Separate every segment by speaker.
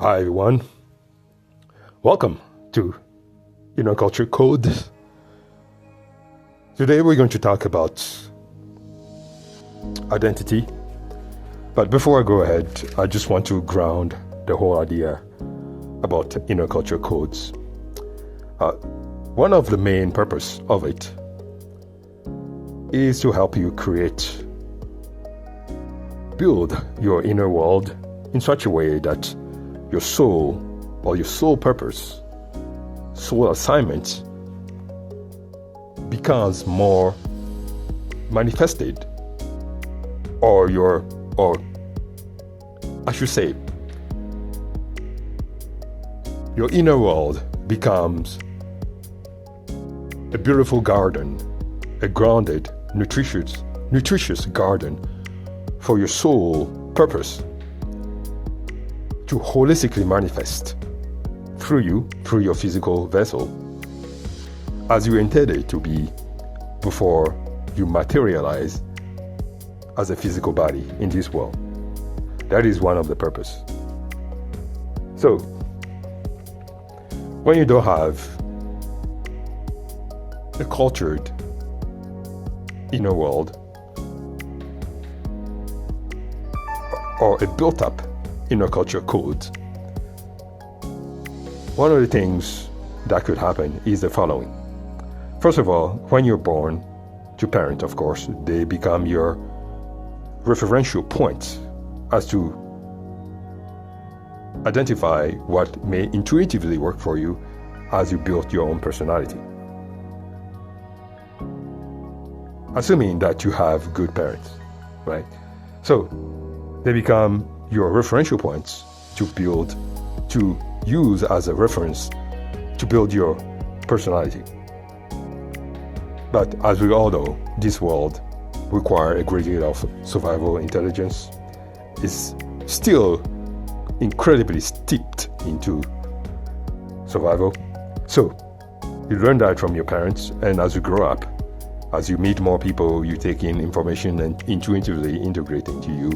Speaker 1: Hi everyone, welcome to Culture Code. Today we're going to talk about identity, but before I go ahead, I just want to ground the whole idea about culture codes. One of the main purpose of it is to help you build your inner world in such a way that your soul or your soul purpose, soul assignment becomes more manifested, or I should say, your inner world becomes a beautiful garden, a grounded, nutritious garden for your soul purpose to holistically manifest through your physical vessel as you intended to be before you materialize as a physical body in this world. That is one of the purpose. So, when you don't have a cultured inner world or a built-up inner culture code, one of the things that could happen is the following. First of all, when you're born to parent, of course, they become your referential point as to identify what may intuitively work for you as you build your own personality. Assuming that you have good parents, right? So they become your referential points to use as a reference to build your personality. But as we all know, this world requires a great deal of survival intelligence. It's still incredibly steeped into survival. So you learn that from your parents, and as you grow up, as you meet more people, you take in information and intuitively integrate into you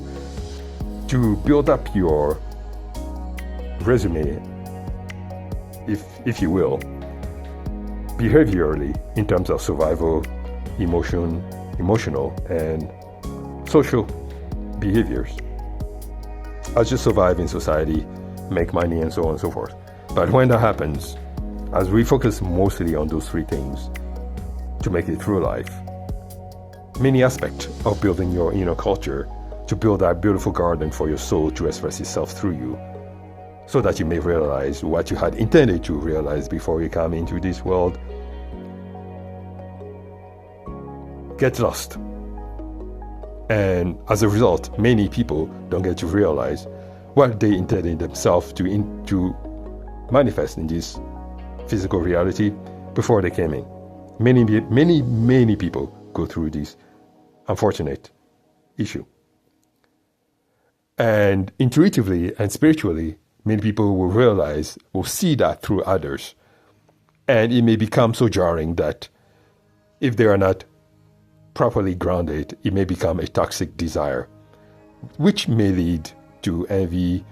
Speaker 1: to build up your resume, if you will, behaviorally in terms of survival, emotional, and social behaviors. As you survive in society, make money, and so on and so forth. But when that happens, as we focus mostly on those three things to make it through life, many aspects of building your inner culture to build that beautiful garden for your soul to express itself through you, so that you may realize what you had intended to realize before you come into this world, get lost. And as a result, many people don't get to realize what they intended themselves to manifest in this physical reality before they came in. Many people go through this unfortunate issue. And intuitively and spiritually, many people will see that through others. And it may become so jarring that if they are not properly grounded, it may become a toxic desire, which may lead to envy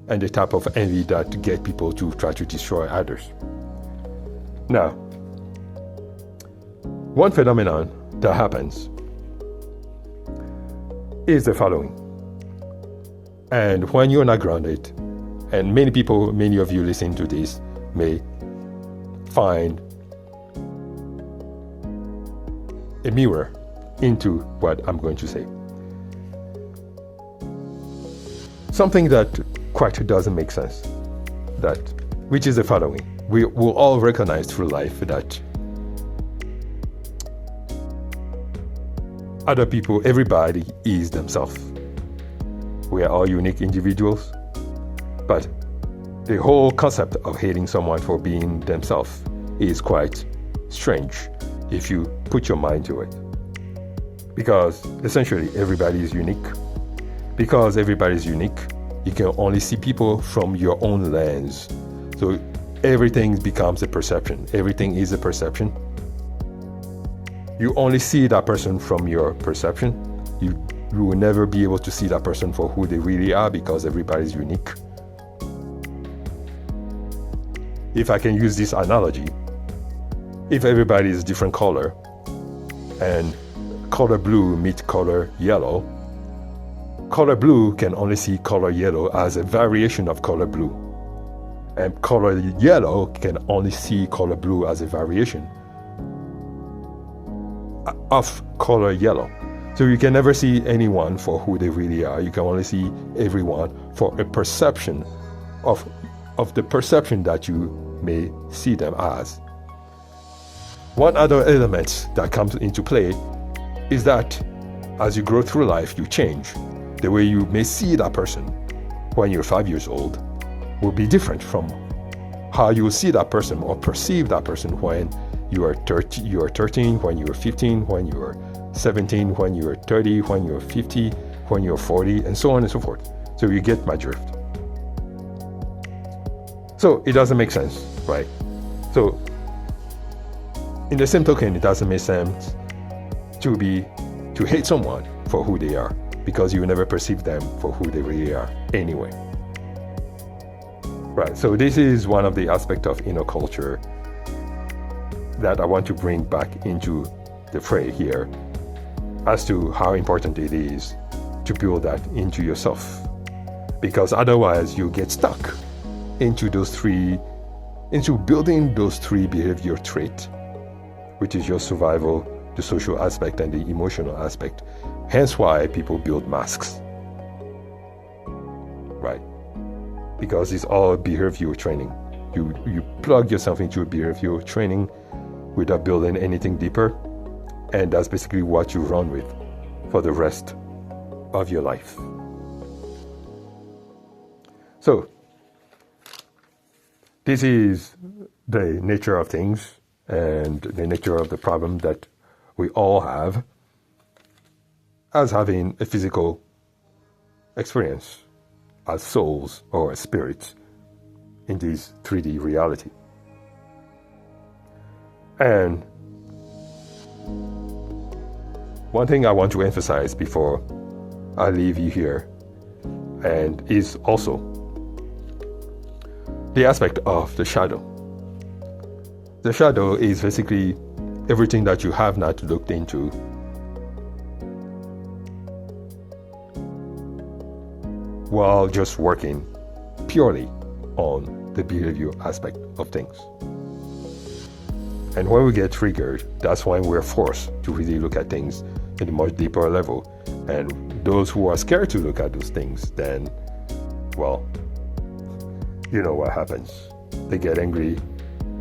Speaker 1: and the type of envy that get people to try to destroy others. Now, one phenomenon that happens is the following. And when you're not grounded, and many of you listening to this may find a mirror into what I'm going to say. Something that quite doesn't make sense, which is the following. We will all recognize through life that other people, everybody is themselves. We are all unique individuals, but the whole concept of hating someone for being themselves is quite strange if you put your mind to it. Because essentially everybody is unique. Because everybody is unique, you can only see people from your own lens. So everything becomes a perception. Everything is a perception. You only see that person from your perception. You will never be able to see that person for who they really are because everybody's unique. if I can use this analogy, if everybody is different color and color blue meets color yellow can only see color yellow as a variation of color blue. And color yellow can only see color blue as a variation of color yellow. So you can never see anyone for who they really are. You can only see everyone for a perception of the perception that you may see them as. One other element that comes into play is that as you grow through life, you change. The way you may see that person when you're 5 years old will be different from how you will see that person or perceive that person when you are 13, when you are 15, when you are 17, when you are 30, when you are 50, when you are 40, and so on and so forth. So you get my drift. So it doesn't make sense, right? So in the same token, it doesn't make sense to hate someone for who they are, because you never perceive them for who they really are anyway. Right, so this is one of the aspects of inner culture that I want to bring back into the fray here, as to how important it is to build that into yourself. Because otherwise you get stuck into building those three behavior traits, which is your survival, the social aspect, and the emotional aspect. Hence why people build masks, right? Because it's all behavioral training. You plug yourself into a behavioral training without building anything deeper, and that's basically what you run with for the rest of your life. So, this is the nature of things and the nature of the problem that we all have as having a physical experience, as souls or as spirits in this 3D reality. And one thing I want to emphasize before I leave you here, and is also the aspect of the shadow. The shadow is basically everything that you have not looked into while just working purely on the behavioral aspect of things. And when we get triggered, that's when we're forced to really look at things in a much deeper level. And those who are scared to look at those things, then, well, you know what happens. They get angry,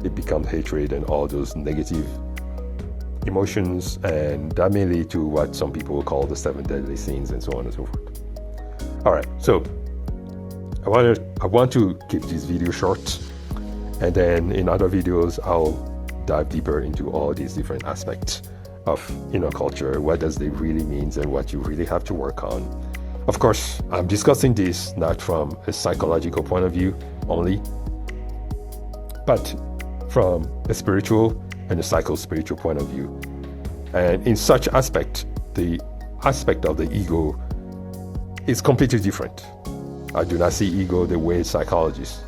Speaker 1: it becomes hatred and all those negative emotions, and that may lead to what some people call the 7 deadly sins and so on and so forth. All right, so I want to keep this video short, and then in other videos I'll dive deeper into all these different aspects of inner culture, what does it really mean and what you really have to work on. Of course, I'm discussing this not from a psychological point of view only, but from a spiritual and a psycho-spiritual point of view. And in such aspect, the aspect of the ego is completely different. I do not see ego the way psychologists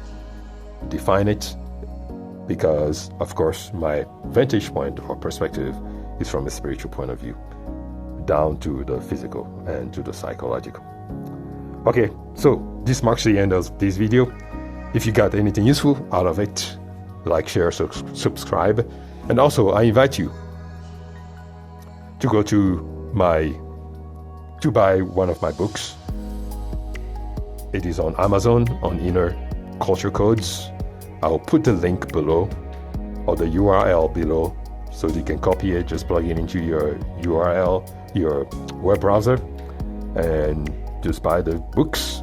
Speaker 1: define it, because, of course, my vantage point or perspective is from a spiritual point of view, down to the physical and to the psychological. Okay, so this marks the end of this video. If you got anything useful out of it, like, share, subscribe. And also, I invite you to go to buy one of my books. It is on Amazon, on Inner Culture Codes. I'll put the link below, or the URL below, so you can copy it, just plug it into your URL, your web browser, and just buy the books.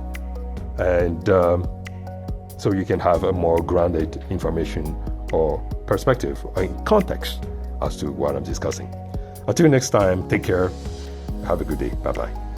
Speaker 1: And so you can have a more grounded information or perspective or context as to what I'm discussing. Until next time, take care. Have a good day. Bye-bye.